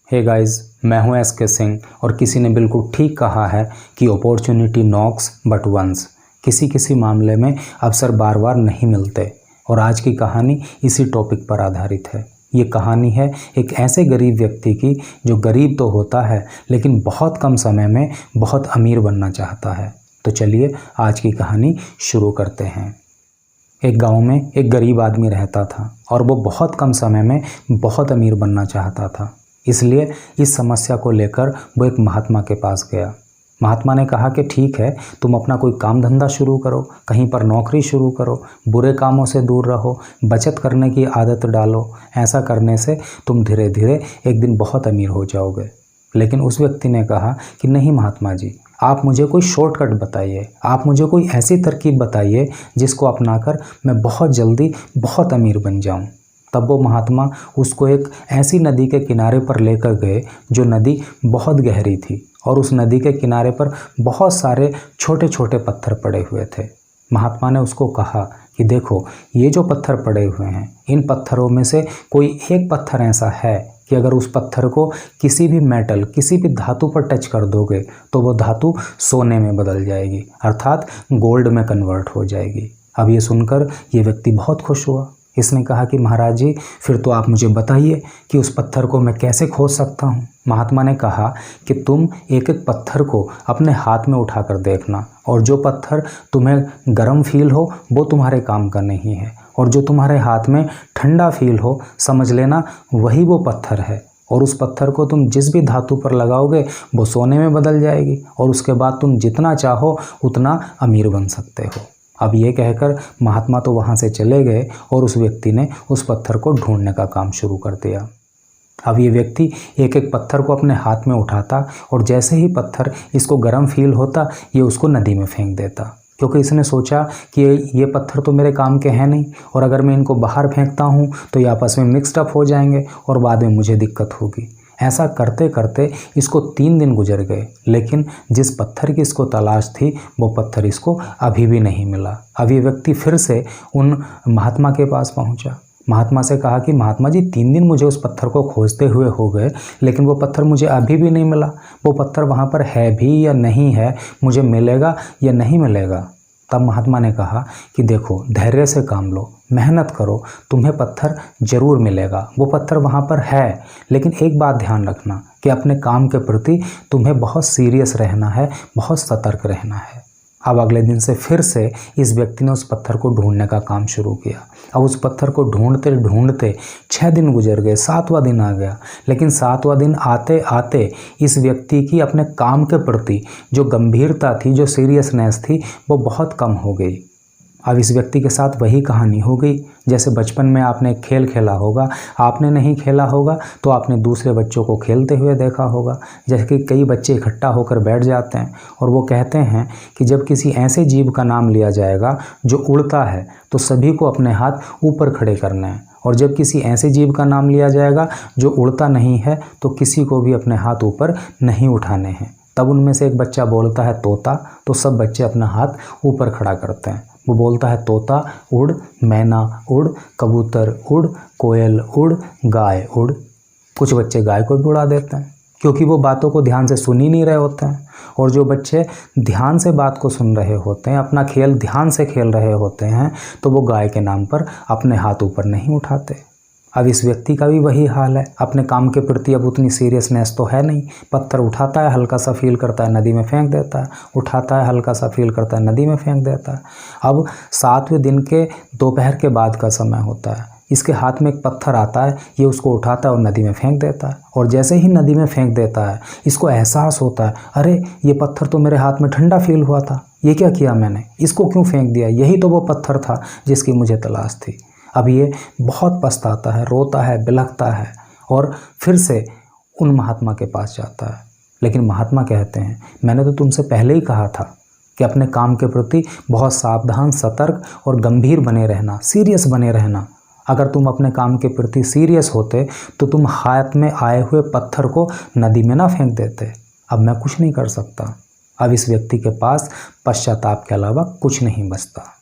Hey guys, मैं हूं SK Singh और किसी ने बिल्कुल ठीक कहा है कि अपॉर्चुनिटी नॉक्स बट वंस। किसी किसी मामले में अवसर बार बार नहीं मिलते और आज की कहानी इसी टॉपिक पर आधारित है। ये कहानी है एक ऐसे गरीब व्यक्ति की जो गरीब तो होता है लेकिन बहुत कम समय में बहुत अमीर बनना चाहता है। तो चलिए आज की कहानी शुरू करते हैं। एक गांव में एक गरीब आदमी रहता था और वो बहुत कम समय में बहुत अमीर बनना चाहता था। इसलिए इस समस्या को लेकर वो एक महात्मा के पास गया। महात्मा ने कहा कि ठीक है, तुम अपना कोई काम धंधा शुरू करो, कहीं पर नौकरी शुरू करो, बुरे कामों से दूर रहो, बचत करने की आदत डालो। ऐसा करने से तुम धीरे धीरे एक दिन बहुत अमीर हो जाओगे। लेकिन उस व्यक्ति ने कहा कि नहीं महात्मा जी, आप मुझे कोई शॉर्टकट बताइए, आप मुझे कोई ऐसी तरकीब बताइए जिसको अपनाकर मैं बहुत जल्दी बहुत अमीर बन जाऊं। तब वो महात्मा उसको एक ऐसी नदी के किनारे पर लेकर गए जो नदी बहुत गहरी थी और उस नदी के किनारे पर बहुत सारे छोटे छोटे पत्थर पड़े हुए थे। महात्मा ने उसको कहा कि देखो, ये जो पत्थर पड़े हुए हैं, इन पत्थरों में से कोई एक पत्थर ऐसा है कि अगर उस पत्थर को किसी भी मेटल, किसी भी धातु पर टच कर दोगे तो वो धातु सोने में बदल जाएगी, अर्थात गोल्ड में कन्वर्ट हो जाएगी। अब ये सुनकर ये व्यक्ति बहुत खुश हुआ। इसने कहा कि महाराज जी, फिर तो आप मुझे बताइए कि उस पत्थर को मैं कैसे खोज सकता हूँ। महात्मा ने कहा कि तुम एक एक पत्थर को अपने हाथ में उठाकर देखना और जो पत्थर तुम्हें गर्म फील हो वो तुम्हारे काम का नहीं है और जो तुम्हारे हाथ में ठंडा फील हो समझ लेना वही वो पत्थर है। और उस पत्थर को तुम जिस भी धातु पर लगाओगे वो सोने में बदल जाएगी और उसके बाद तुम जितना चाहो उतना अमीर बन सकते हो। अब ये कहकर महात्मा तो वहाँ से चले गए और उस व्यक्ति ने उस पत्थर को ढूंढने का काम शुरू कर दिया। अब ये व्यक्ति एक एक पत्थर को अपने हाथ में उठाता और जैसे ही पत्थर इसको गर्म फील होता ये उसको नदी में फेंक देता, क्योंकि इसने सोचा कि ये पत्थर तो मेरे काम के हैं नहीं और अगर मैं इनको बाहर फेंकता हूँ तो ये आपस में मिक्सड अप हो जाएंगे और बाद में मुझे दिक्कत होगी। ऐसा करते करते इसको 3 दिन गुजर गए, लेकिन जिस पत्थर की इसको तलाश थी वो पत्थर इसको अभी भी नहीं मिला। अब ये व्यक्ति फिर से उन महात्मा के पास पहुंचा। महात्मा से कहा कि महात्मा जी, 3 दिन मुझे उस पत्थर को खोजते हुए हो गए लेकिन वो पत्थर मुझे अभी भी नहीं मिला। वो पत्थर वहाँ पर है भी या नहीं है, मुझे मिलेगा या नहीं मिलेगा। तब महात्मा ने कहा कि देखो, धैर्य से काम लो, मेहनत करो, तुम्हें पत्थर जरूर मिलेगा। वो पत्थर वहाँ पर है, लेकिन एक बात ध्यान रखना कि अपने काम के प्रति तुम्हें बहुत सीरियस रहना है, बहुत सतर्क रहना है। अब अगले दिन से फिर से इस व्यक्ति ने उस पत्थर को ढूंढने का काम शुरू किया। अब उस पत्थर को ढूंढते ढूंढते 6 दिन गुजर गए, 7वां दिन आ गया, लेकिन 7वां दिन आते आते इस व्यक्ति की अपने काम के प्रति जो गंभीरता थी, जो सीरियसनेस थी, वो बहुत कम हो गई। अब इस व्यक्ति के साथ वही कहानी हो गई जैसे बचपन में आपने खेल खेला होगा, आपने नहीं खेला होगा तो आपने दूसरे बच्चों को खेलते हुए देखा होगा। जैसे कि कई बच्चे इकट्ठा होकर बैठ जाते हैं और वो कहते हैं कि जब किसी ऐसे जीव का नाम लिया जाएगा जो उड़ता है तो सभी को अपने हाथ ऊपर खड़े करने हैं, और जब किसी ऐसे जीव का नाम लिया जाएगा जो उड़ता नहीं है तो किसी को भी अपने हाथ ऊपर नहीं उठाने हैं। तब उनमें से एक बच्चा बोलता है तोता, तो सब बच्चे अपना हाथ ऊपर खड़ा करते हैं। वो बोलता है तोता उड़, मैना उड़, कबूतर उड़, कोयल उड़, गाय उड़। कुछ बच्चे गाय को भी उड़ा देते हैं क्योंकि वो बातों को ध्यान से सुन ही नहीं रहे होते हैं, और जो बच्चे ध्यान से बात को सुन रहे होते हैं, अपना खेल ध्यान से खेल रहे होते हैं, तो वो गाय के नाम पर अपने हाथ ऊपर नहीं उठाते। अब इस व्यक्ति का भी वही हाल है, अपने काम के प्रति अब उतनी सीरियसनेस तो है नहीं। पत्थर उठाता है, हल्का सा फील करता है, नदी में फेंक देता है, उठाता है, हल्का सा फील करता है, नदी में फेंक देता है। अब 7वें दिन के दोपहर के बाद का समय होता है, इसके हाथ में एक पत्थर आता है, ये उसको उठाता है और नदी में फेंक देता है। और जैसे ही नदी में फेंक देता है इसको एहसास होता है, अरे ये पत्थर तो मेरे हाथ में ठंडा फील हुआ था, ये क्या किया मैंने, इसको क्यों फेंक दिया, यही तो वो पत्थर था जिसकी मुझे तलाश थी। अब ये बहुत पछताता है, रोता है, बिलखता है और फिर से उन महात्मा के पास जाता है। लेकिन महात्मा कहते हैं, मैंने तो तुमसे पहले ही कहा था कि अपने काम के प्रति बहुत सावधान, सतर्क और गंभीर बने रहना, सीरियस बने रहना। अगर तुम अपने काम के प्रति सीरियस होते तो तुम हाथ में आए हुए पत्थर को नदी में ना फेंक देते। अब मैं कुछ नहीं कर सकता। अब इस व्यक्ति के पास पश्चाताप के अलावा कुछ नहीं बचता।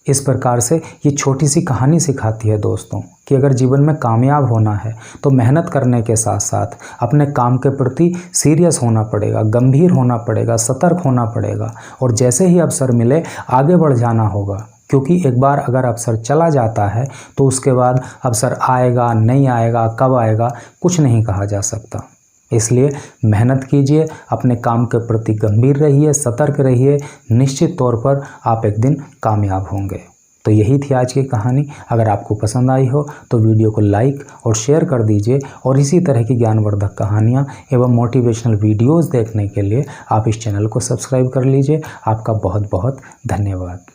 इस प्रकार से ये छोटी सी कहानी सिखाती है दोस्तों कि अगर जीवन में कामयाब होना है तो मेहनत करने के साथ साथ अपने काम के प्रति सीरियस होना पड़ेगा, गंभीर होना पड़ेगा, सतर्क होना पड़ेगा और जैसे ही अवसर मिले आगे बढ़ जाना होगा। क्योंकि एक बार अगर अवसर चला जाता है तो उसके बाद अवसर आएगा नहीं आएगा, कब आएगा, कुछ नहीं कहा जा सकता। इसलिए मेहनत कीजिए, अपने काम के प्रति गंभीर रहिए, सतर्क रहिए, निश्चित तौर पर आप एक दिन कामयाब होंगे। तो यही थी आज की कहानी। अगर आपको पसंद आई हो तो वीडियो को लाइक और शेयर कर दीजिए और इसी तरह की ज्ञानवर्धक कहानियाँ एवं मोटिवेशनल वीडियोज़ देखने के लिए आप इस चैनल को सब्सक्राइब कर लीजिए। आपका बहुत बहुत धन्यवाद।